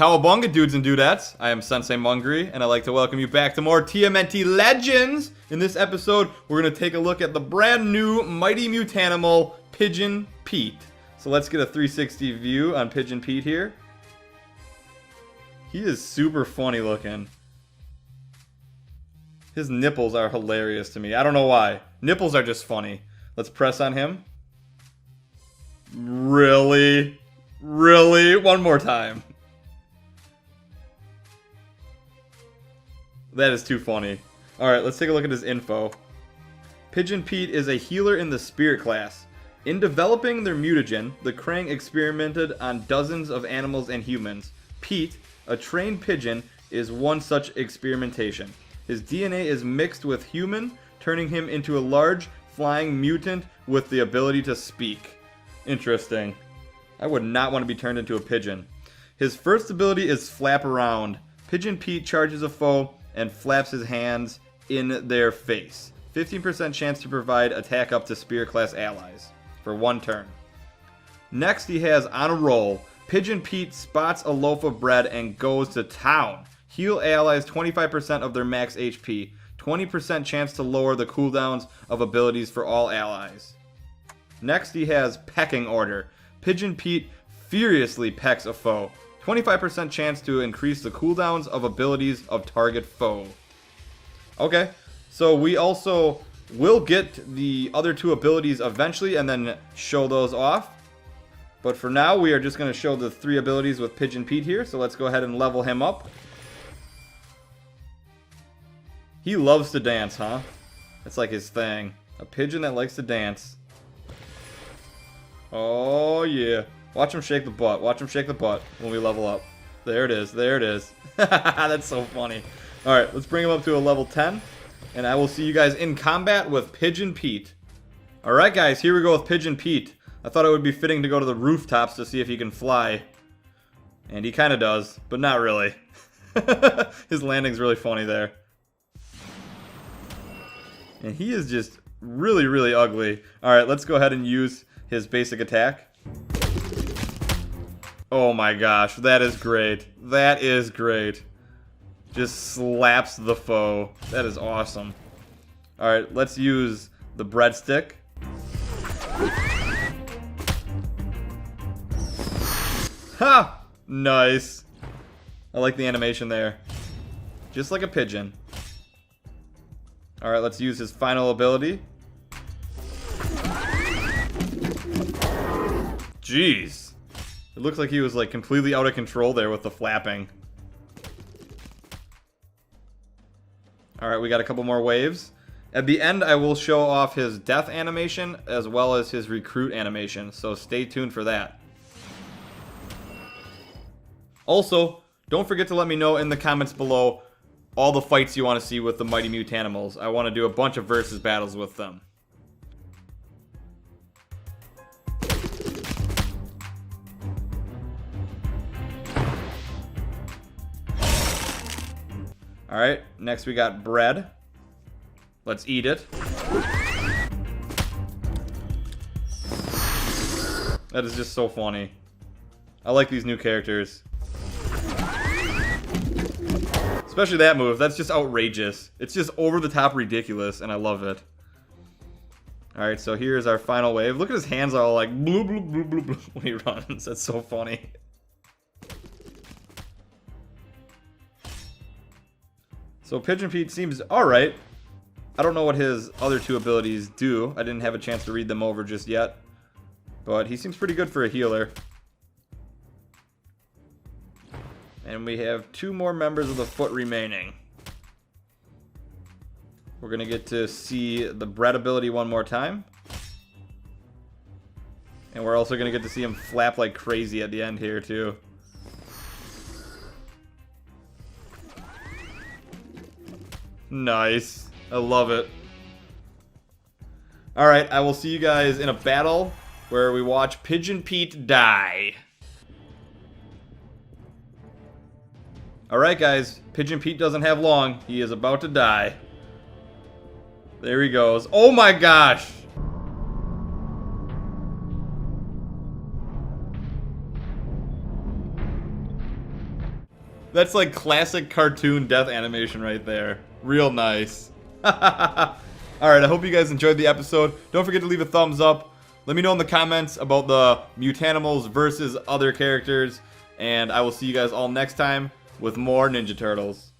Cowabunga dudes and dudettes, I am Sensei Mungry, and I'd like to welcome you back to more TMNT Legends. In this episode, we're going to take a look at the brand new Mighty Mutanimal, Pigeon Pete. So let's get a 360 view on Pigeon Pete here. He is super funny looking. His nipples are hilarious to me. I don't know why. Nipples are just funny. Let's press on him. Really? Really? One more time. That is too funny. Alright, let's take a look at his info. Pigeon Pete is a healer in the Spirit class. In developing their mutagen, the Krang experimented on dozens of animals and humans. Pete, a trained pigeon, is one such experimentation. His DNA is mixed with human, turning him into a large, flying mutant with the ability to speak. Interesting. I would not want to be turned into a pigeon. His first ability is Flap Around. Pigeon Pete charges a foe and flaps his hands in their face. 15% chance to provide attack up to Spirit class allies for one turn. Next he has On a Roll. Pigeon Pete spots a loaf of bread and goes to town. Heal allies 25% of their max HP. 20% chance to lower the cooldowns of abilities for all allies. Next he has Pecking Order. Pigeon Pete furiously pecks a foe. 25% chance to increase the cooldowns of abilities of target foe. Okay, so we also will get the other two abilities eventually and then show those off. But for now, we are just going to show the three abilities with Pigeon Pete here. So let's go ahead and level him up. He loves to dance, huh? That's like his thing. A pigeon that likes to dance. Oh, yeah. Watch him shake the butt. Watch him shake the butt when we level up. There it is. There it is. That's so funny. Alright, let's bring him up to a level 10. And I will see you guys in combat with Pigeon Pete. Alright, guys. Here we go with Pigeon Pete. I thought it would be fitting to go to the rooftops to see if he can fly. And he kind of does, but not really. His landing's really funny there. And he is just really, really ugly. Alright, let's go ahead and use his basic attack. Oh my gosh, that is great. That is great. Just slaps the foe. That is awesome. Alright, let's use the breadstick. Ha! Nice. I like the animation there. Just like a pigeon. Alright, let's use his final ability. Jeez. It looks like he was like completely out of control there with the flapping. Alright, we got a couple more waves. At the end, I will show off his death animation as well as his recruit animation, so stay tuned for that. Also, don't forget to let me know in the comments below all the fights you want to see with the Mighty Mutanimals. I want to do a bunch of versus battles with them. Alright, next we got bread. Let's eat it. That is just so funny. I like these new characters. Especially that move. That's just outrageous. It's just over the top ridiculous, and I love it. Alright, so here's our final wave. Look at his hands all like bloop, bloop, bloop, bloop, bloop when he runs. That's so funny. So Pigeon Pete seems alright. I don't know what his other two abilities do. I didn't have a chance to read them over just yet. But he seems pretty good for a healer. And we have two more members of the foot remaining. We're going to get to see the bread ability one more time. And we're also going to get to see him flap like crazy at the end here too. Nice. I love it. Alright, I will see you guys in a battle where we watch Pigeon Pete die. Alright guys, Pigeon Pete doesn't have long. He is about to die. There he goes. Oh my gosh! That's like classic cartoon death animation right there. Real nice. Alright, I hope you guys enjoyed the episode. Don't forget to leave a thumbs up. Let me know in the comments about the Mutanimals versus other characters. And I will see you guys all next time with more Ninja Turtles.